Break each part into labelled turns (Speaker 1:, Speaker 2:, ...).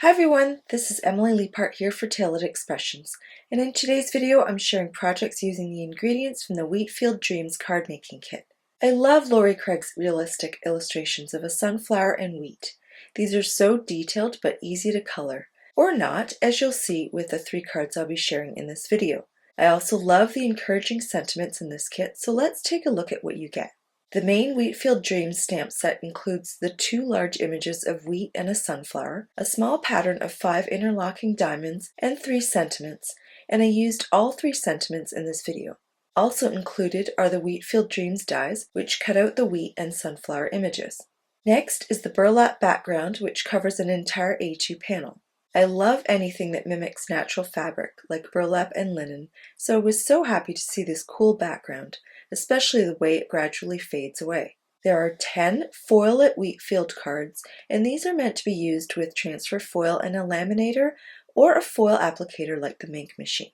Speaker 1: Hi everyone, this is Emily Leiphart here for Tailored Expressions, and in today's video I'm sharing projects using the ingredients from the Wheatfield Dreams card making kit. I love Laurie Craig's realistic illustrations of a sunflower and wheat. These are so detailed but easy to color, or not, as you'll see with the 3 cards I'll be sharing in this video. I also love the encouraging sentiments in this kit, so let's take a look at what you get. The main Wheatfield Dreams stamp set includes the 2 large images of wheat and a sunflower, a small pattern of 5 interlocking diamonds, and 3 sentiments, and I used all 3 sentiments in this video. Also included are the Wheatfield Dreams dies, which cut out the wheat and sunflower images. Next is the burlap background, which covers an entire A2 panel. I love anything that mimics natural fabric, like burlap and linen, so I was so happy to see this cool background, especially the way it gradually fades away. There are 10 foil-lit Wheatfield cards, and these are meant to be used with transfer foil and a laminator, or a foil applicator like the Mink machine.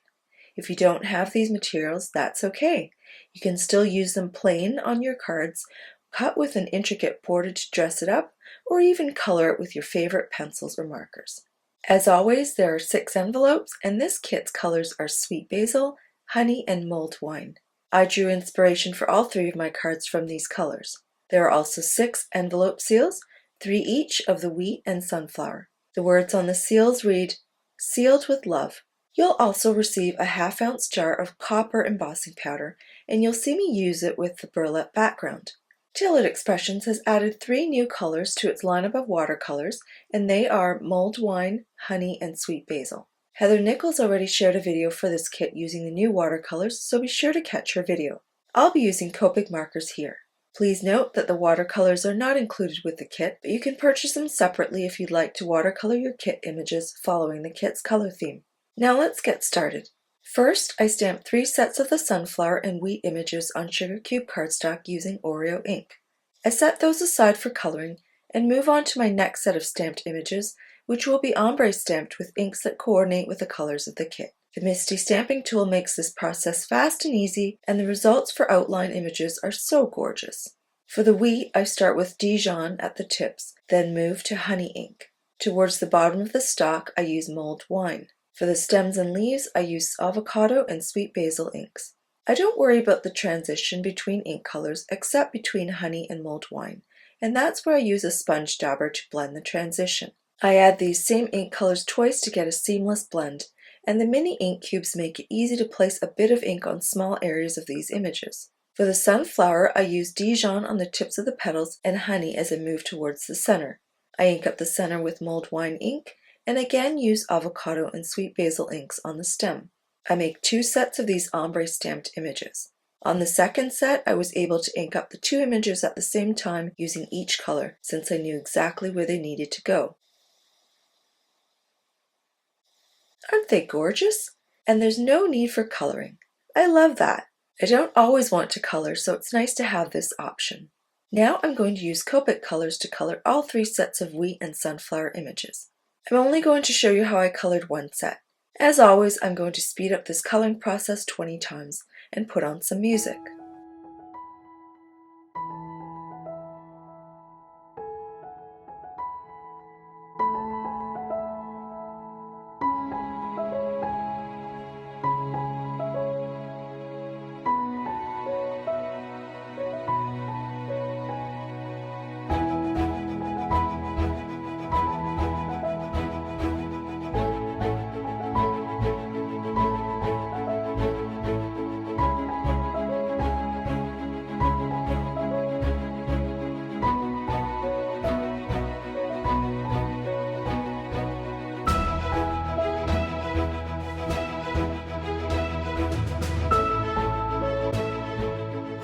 Speaker 1: If you don't have these materials, that's okay. You can still use them plain on your cards, cut with an intricate border to dress it up, or even color it with your favorite pencils or markers. As always, there are 6 envelopes, and this kit's colors are sweet basil, honey, and mulled wine. I drew inspiration for all 3 of my cards from these colors. There are also 6 envelope seals, 3 each of the wheat and sunflower. The words on the seals read, "Sealed with love." You'll also receive a 1/2 ounce jar of copper embossing powder, and you'll see me use it with the burlap background. Tailored Expressions has added 3 new colors to its lineup of watercolors, and they are mulled wine, honey, and sweet basil. Heather Nichols already shared a video for this kit using the new watercolors, so be sure to catch her video. I'll be using Copic markers here. Please note that the watercolors are not included with the kit, but you can purchase them separately if you'd like to watercolor your kit images following the kit's color theme. Now let's get started. First, I stamped 3 sets of the sunflower and wheat images on sugar cube cardstock using Oreo ink. I set those aside for coloring and move on to my next set of stamped images, which will be ombre stamped with inks that coordinate with the colors of the kit. The Misty stamping tool makes this process fast and easy, and the results for outline images are so gorgeous. For the wheat, I start with Dijon at the tips, then move to honey ink. Towards the bottom of the stalk, I use mulled wine. For the stems and leaves, I use avocado and sweet basil inks. I don't worry about the transition between ink colors except between honey and mulled wine, and that's where I use a sponge dabber to blend the transition. I add these same ink colors twice to get a seamless blend, and the mini ink cubes make it easy to place a bit of ink on small areas of these images. For the sunflower, I use Dijon on the tips of the petals and honey as I move towards the center. I ink up the center with mulled wine ink, and again use avocado and sweet basil inks on the stem. I make 2 sets of these ombre stamped images. On the second set, I was able to ink up the 2 images at the same time using each color, since I knew exactly where they needed to go. Aren't they gorgeous? And there's no need for coloring. I love that. I don't always want to color, so it's nice to have this option. Now I'm going to use Copic colors to color all 3 sets of wheat and sunflower images. I'm only going to show you how I colored 1 set. As always, I'm going to speed up this coloring process 20 times and put on some music.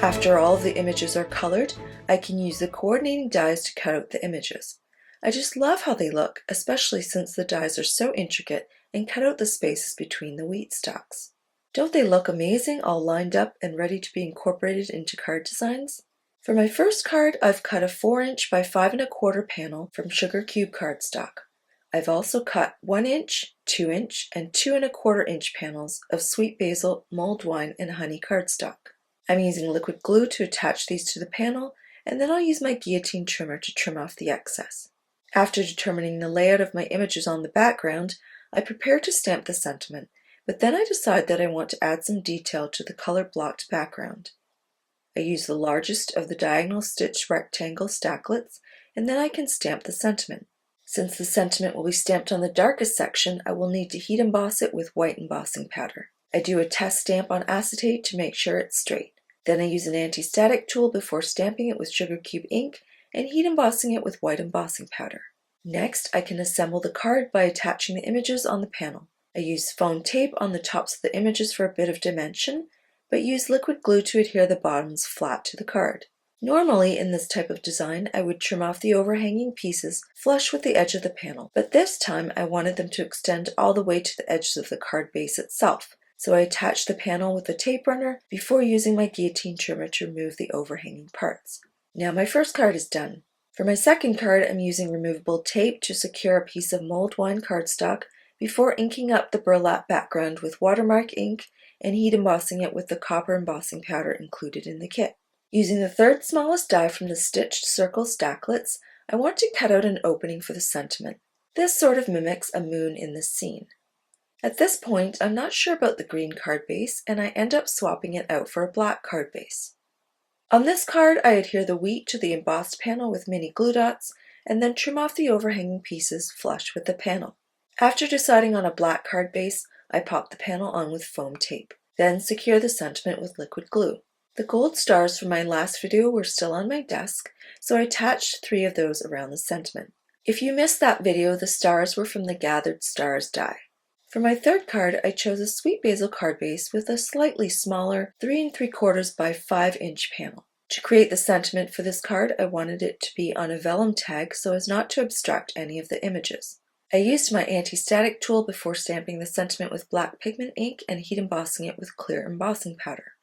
Speaker 1: After all of the images are colored, I can use the coordinating dies to cut out the images. I just love how they look, especially since the dies are so intricate and cut out the spaces between the wheat stalks. Don't they look amazing, all lined up and ready to be incorporated into card designs? For my first card, I've cut a 4" by 5 1/4 panel from sugar cube cardstock. I've also cut 1" 2" and 2 1/4" panels of sweet basil, mulled wine, and honey cardstock. I'm using liquid glue to attach these to the panel, and then I'll use my guillotine trimmer to trim off the excess. After determining the layout of my images on the background, I prepare to stamp the sentiment, but then I decide that I want to add some detail to the color-blocked background. I use the largest of the diagonal stitch rectangle stacklets, and then I can stamp the sentiment. Since the sentiment will be stamped on the darkest section, I will need to heat emboss it with white embossing powder. I do a test stamp on acetate to make sure it's straight. Then I use an anti-static tool before stamping it with sugar cube ink and heat embossing it with white embossing powder. Next, I can assemble the card by attaching the images on the panel. I use foam tape on the tops of the images for a bit of dimension, but use liquid glue to adhere the bottoms flat to the card. Normally, in this type of design, I would trim off the overhanging pieces flush with the edge of the panel, but this time I wanted them to extend all the way to the edges of the card base itself, so I attached the panel with a tape runner before using my guillotine trimmer to remove the overhanging parts. Now my first card is done. For my second card, I'm using removable tape to secure a piece of mulled wine cardstock before inking up the burlap background with watermark ink and heat embossing it with the copper embossing powder included in the kit. Using the third smallest die from the stitched circle stacklets, I want to cut out an opening for the sentiment. This sort of mimics a moon in the scene. At this point, I'm not sure about the green card base, and I end up swapping it out for a black card base. On this card, I adhere the wheat to the embossed panel with mini glue dots, and then trim off the overhanging pieces flush with the panel. After deciding on a black card base, I pop the panel on with foam tape, then secure the sentiment with liquid glue. The gold stars from my last video were still on my desk, so I attached 3 of those around the sentiment. If you missed that video, the stars were from the Gathered Stars die. For my third card, I chose a sweet basil card base with a slightly smaller 3 3/4 by 5-inch panel. To create the sentiment for this card, I wanted it to be on a vellum tag so as not to obstruct any of the images. I used my anti-static tool before stamping the sentiment with black pigment ink and heat embossing it with clear embossing powder.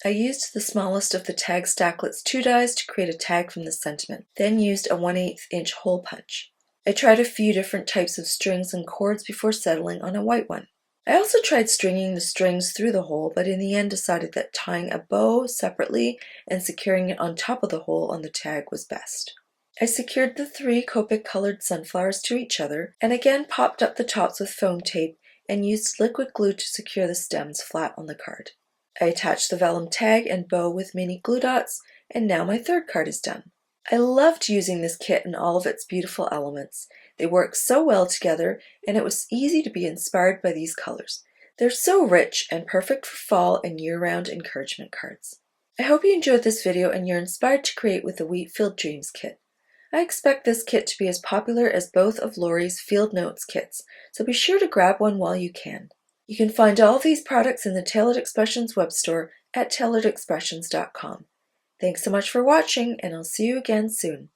Speaker 1: I used the smallest of the tag stacklets 2 dies to create a tag from the sentiment, then used a 1/8 inch hole punch. I tried a few different types of strings and cords before settling on a white one. I also tried stringing the strings through the hole, but in the end decided that tying a bow separately and securing it on top of the hole on the tag was best. I secured the 3 Copic colored sunflowers to each other, and again popped up the tops with foam tape and used liquid glue to secure the stems flat on the card. I attached the vellum tag and bow with mini glue dots, and now my third card is done. I loved using this kit and all of its beautiful elements. They work so well together, and it was easy to be inspired by these colors. They're so rich and perfect for fall and year-round encouragement cards. I hope you enjoyed this video and you're inspired to create with the Wheatfield Dreams kit. I expect this kit to be as popular as both of Lori's Field Notes kits, so be sure to grab one while you can. You can find all of these products in the Tailored Expressions web store at tailoredexpressions.com. Thanks so much for watching, and I'll see you again soon.